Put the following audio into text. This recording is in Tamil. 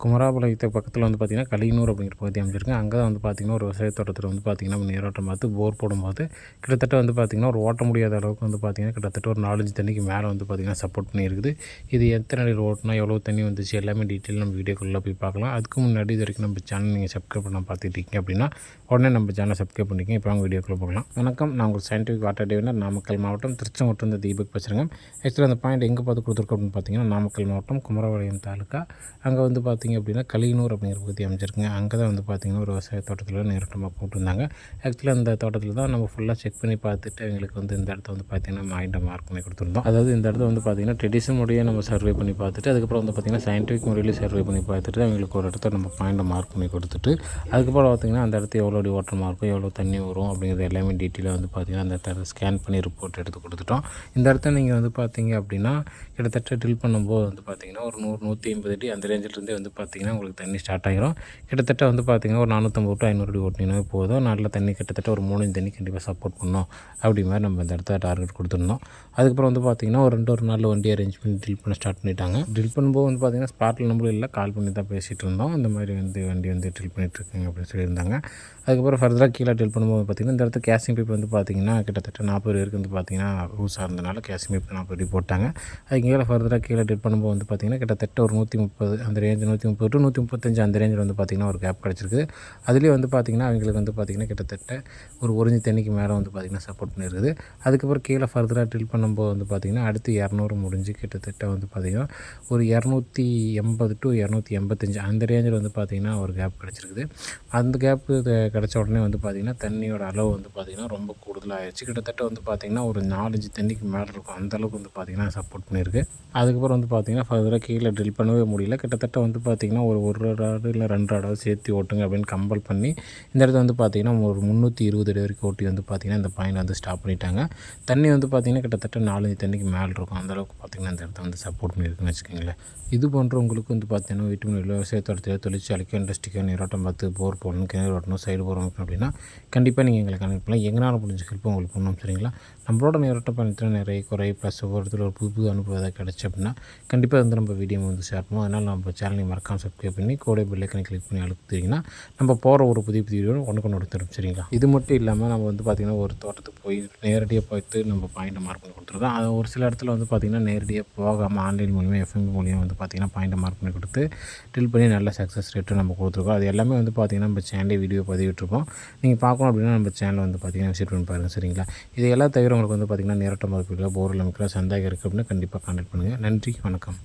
குமராபாளையத்துக்கு பக்கத்தில் வந்து பார்த்திங்கன்னா கலியனூர் அப்படிங்கிற பகுதி அமைஞ்சிருக்கு. அங்கே தான் வந்து பார்த்திங்கன்னா ஒரு விவசாய தோட்டத்தில் வந்து பார்த்திங்கன்னா நீரோட்டம் பார்த்து போர் போடும்போது கிட்டத்தட்ட வந்து பார்த்திங்கன்னா ஒரு ஓட்ட முடியாத அளவுக்கு வந்து பார்த்திங்கன்னா கிட்டத்தட்ட ஒரு 4-5 தண்ணிக்கு மேலே வந்து பார்த்திங்கன்னா சப்போர்ட் பண்ணியிருக்குது. இது எத்தனை அடி ஓட்டினா எவ்வளோ தண்ணி வந்துச்சு எல்லாமே டீட்டெயில் நம்ம வீடியோக்குள்ளே போய் பார்க்கலாம். அதுக்கு முன்னாடி இது வரைக்கும் நம்ம சேனல் நீங்கள் சப்ஸ்கிரைப் பண்ண பார்த்துட்டு இருக்கீங்க அப்படின்னா உடனே நம்ம சேனலை சப்ஸ்கிரைப் பண்ணிக்கங்க. இப்போ அவங்க வீடியோக்குள்ளே போகலாம். வணக்கம், நான் உங்கள் சயின்டிஃபிக் வாட்டர் டிவினர் நாமக்கல் மாவட்டம் திருச்செங்கோட்டு வந்து தீபக் பேசுகிறேங்க. ஆக்சுவலாக அந்த பாயிண்ட் எங்கே பார்த்து கொடுத்துருக்கோம் அப்படின்னு பார்த்திங்கன்னா நாமக்கல் மாவட்டம் குமரபாளையம் தாலுக்கா. அங்கே வந்து பார்த்திங்க அப்படின்னா கலியனூர் அப்படிங்கிற பகுதி அமைஞ்சிருக்குங்க. அங்கே தான் வந்து பார்த்திங்கன்னா ஒரு விவசாய தோட்டத்தில் நீரோட்டமாக போட்டிருந்தாங்க. ஆக்சுவலாக அந்த தோட்டத்தில் தான் நம்ம ஃபுல்லாக செக் பண்ணி பார்த்துட்டு எங்களுக்கு வந்து இந்த இடத்த வந்து பார்த்திங்கன்னா மைண்டை மார்க் பண்ணி கொடுத்துருந்தோம். அதாவது இந்த இடத்த வந்து பார்த்திங்கன்னா ட்ரெடிஷனல் முறையாக நம்ம சர்வே பண்ணி பார்த்துட்டு அதுக்கப்புறம் வந்து பார்த்திங்கன்னா சயின்டிஃபிக் முறையில் சர்வே பண்ணி பார்த்துட்டு எங்களுக்கு ஒரு இடத்த நம்ம பாயிண்டை மார்க் பண்ணி கொடுத்துட்டு அதுக்கப்புறம் பார்த்திங்கன்னா அந்த இடத்த எவ்வளோ அடி ஓட்டமாக இருக்கும், எவ்வளோ தண்ணி வரும் அப்படிங்கிறது எல்லாமே டீட்டெயிலாக வந்து பார்த்திங்கன்னா அந்த இடத்த ஸ்கேன் பண்ணி ரிப்போர்ட் எடுத்து கொடுத்துட்டோம். இந்த இடத்த நீங்கள் வந்து பார்த்திங்க அப்படின்னா கிட்டத்தட்ட ட்ரில் பண்ணும்போது வந்து பார்த்திங்கன்னா ஒரு 100-150 அடி அந்த ரேஞ்சிலேருந்தே வந்து பார்த்திங்கன்னா உங்களுக்கு தண்ணி ஸ்டார்ட் ஆகிரும். கிட்டத்தட்ட வந்து பார்த்திங்கன்னா ஒரு 450 to 500 அடி ஓட்டினீங்கன்னா போதும். நல்ல தண்ணி கிட்டத்தட்ட ஒரு 3 இன்ச் தண்ணி கண்டிப்பாக சப்போர்ட் பண்ணணும் அப்படி மாதிரி நம்ம இந்த இடத்த டார்கெட் கொடுத்துருந்தோம். அதுக்கப்புறம் வந்து பார்த்திங்கன்னா ஒரு 2 நாளில் வண்டி அரேஞ்ச் பண்ணி ட்ரில் பண்ண ஸ்டார்ட் பண்ணிட்டாங்க. ட்ரில் பண்ணும்போது வந்து பார்த்திங்கன்னா ஸ்பாட்டில் நம்மளும் இல்லை, கால் பண்ணி தான் பேசிகிட்டு இருந்தோம். இந்த மாதிரி வந்து வண்டி வந்து ட்ரில் பண்ணிகிட்ருக்காங்க அப்படின்னு சொல்லியிருந்தாங்க. அதுக்கப்புறம் ஃபர்தராக கீழே ட்ரில் பண்ணும்போது பார்த்திங்கன்னா இந்த இடத்துல கேசிங் பைப் வந்து பார்த்திங்கன்னா கிட்டத்தட்ட 40 பேருக்கு வந்து பார்த்திங்கன்னா லூஸாக இருந்தனால கேசிங் பைப் 40 அடி போட்டாங்க. அதுக்கு கீழே ஃபர்தராக கீழே ட்ரில் பண்ணும்போது வந்து பார்த்திங்கன்னா கிட்டத்தட்ட ஒரு 130 அந்த ரேஞ்சு 130 to 135 அந்த ரேஞ்சில் வந்து பார்த்திங்கன்னா ஒரு கேப் கிடச்சிருக்கு. அதுலேயே வந்து பார்த்திங்கன்னா அவங்களுக்கு வந்து பார்த்திங்கன்னா கிட்டத்தட்ட ஒரு இன்ச் தண்ணிக்கு மேலே வந்து பார்த்திங்கன்னா சப்போர்ட் பண்ணியிருக்குது. அதுக்கப்புறம் கீழே ஃபர்தராக ட்ரில் பண்ணும்போது வந்து பார்த்திங்கன்னா அடுத்து 200 முடிஞ்சு கிட்டத்தட்ட வந்து பார்த்திங்கன்னா ஒரு 280 to 285 அந்த ரேஞ்சில் வந்து பார்த்திங்கன்னா ஒரு கேப் கிடச்சிருக்குது. அந்த கேப்பு கிடச்ச உடனே வந்து பார்த்திங்கன்னா தண்ணியோட அளவு வந்து பார்த்திங்கன்னா ரொம்ப கூடுதலாகிடுச்சு. கிட்டத்தட்ட வந்து பார்த்திங்கன்னா ஒரு 4-5 தண்ணிக்கு மேலே இருக்கும். அந்தளவுக்கு வந்து பார்த்திங்கன்னா சப்போர்ட் பண்ணியிருக்கு. அதுக்கப்புறம் வந்து பார்த்திங்கன்னா ஃபர்தராக கீழே ட்ரில் பண்ணவே முடியல. கிட்டத்தட்ட வந்து பார்த்திங்கன்னா ஒரு ராடு இல்லை 2 ராடாவது சேர்த்து ஓட்டுங்க அப்படின்னு கம்பல் பண்ணி இந்த இடத்துல வந்து பார்த்திங்கன்னா ஒரு 320 அடி வரைக்கும் ஓட்டி வந்து பார்த்திங்கன்னா இந்த பாயிண்ட் வந்து ஸ்டாப் பண்ணிட்டாங்க. தண்ணி வந்து பார்த்திங்கன்னா கிட்டத்தட்ட 4-5 தண்ணிக்கு மேலே இருக்கும். அந்தளவுக்கு பார்த்திங்கன்னா இந்த இடத்த வந்து சப்போர்ட் பண்ணியிருக்குன்னு வச்சுக்கோங்களேன். இது போன்ற உங்களுக்கு வந்து பார்த்திங்கன்னா வீட்டு விவசாய தோட்டத்தில் தொழிற்சாலைக்கு இண்டஸ்ட்ரிக்கு நீரோட்டம் பார்த்து போர் போடணும், கிணறு ஓட்டணும், சைடு போர் வைக்கணும் அப்படின்னா கண்டிப்பாக நீங்கள் எங்களை கனெக்ட் பண்ணலாம். எங்களால் முடிஞ்ச ஹெல்ப் உங்களுக்கு பண்ணணும். சரிங்களா? நம்மளோட நீரோட்ட பயணத்தில் நிறைய குறை ப்ளஸ் ஒவ்வொருத்தர் ஒரு புது அனுபவம் ஏதாவது கிடச்சி அப்படின்னா கண்டிப்பாக வந்து நம்ம வீடியோ வந்து ஷேர் பண்ணுவோம். அதனால் நம்ம சேனலை மறக்காமல் சப்ஸ்கிரைப் பண்ணி கூட பெல் ஐக்கனை கிளிக் பண்ணி அழுத்திங்கன்னா நம்ம போகிற ஒரு புதிய வீடியோ ஒன்று தரும். சரிங்களா? இது மட்டும் இல்லாமல் நம்ம வந்து பார்த்திங்கன்னா ஒரு தோட்டத்துக்கு போய் நேரடியாக போய்ட்டு நம்ம பாயிண்டை மார்க் பண்ணி கொடுத்துருக்கோம். அது ஒரு சில இடத்துல வந்து பார்த்திங்கன்னா நேரடியாக போகாமல் ஆன்லைன் மூலிமா எஃப்எம் மூலிமா வந்து பார்த்திங்கன்னா பாயிண்டை மார்க் பண்ணி கொடுத்து ட்ரில் பண்ணி நல்ல சக்ஸஸ் ரேட்டும் நம்ம கொடுத்துருக்கோம். அது எல்லாமே வந்து பார்த்திங்கன்னா நம்ம சேனலே வீடியோ பதிவிட்டுருக்கோம். நீங்கள் பார்க்கணும் அப்படின்னா நம்ம சேனலை வந்து பார்த்திங்கன்னா விசிட் பண்ணி பாருங்கள். சரிங்களா? இது எல்லாம் தவிர உங்களுக்கு வந்து பார்த்திங்கன்னா நேரட்ட மதிப்பீடு போரில் அமைக்கிற சந்தேகம் இருக்குது அப்படின்னா கண்டிப்பாக கான்டாக்ட் பண்ணுங்கள். நன்றி, வணக்கம்.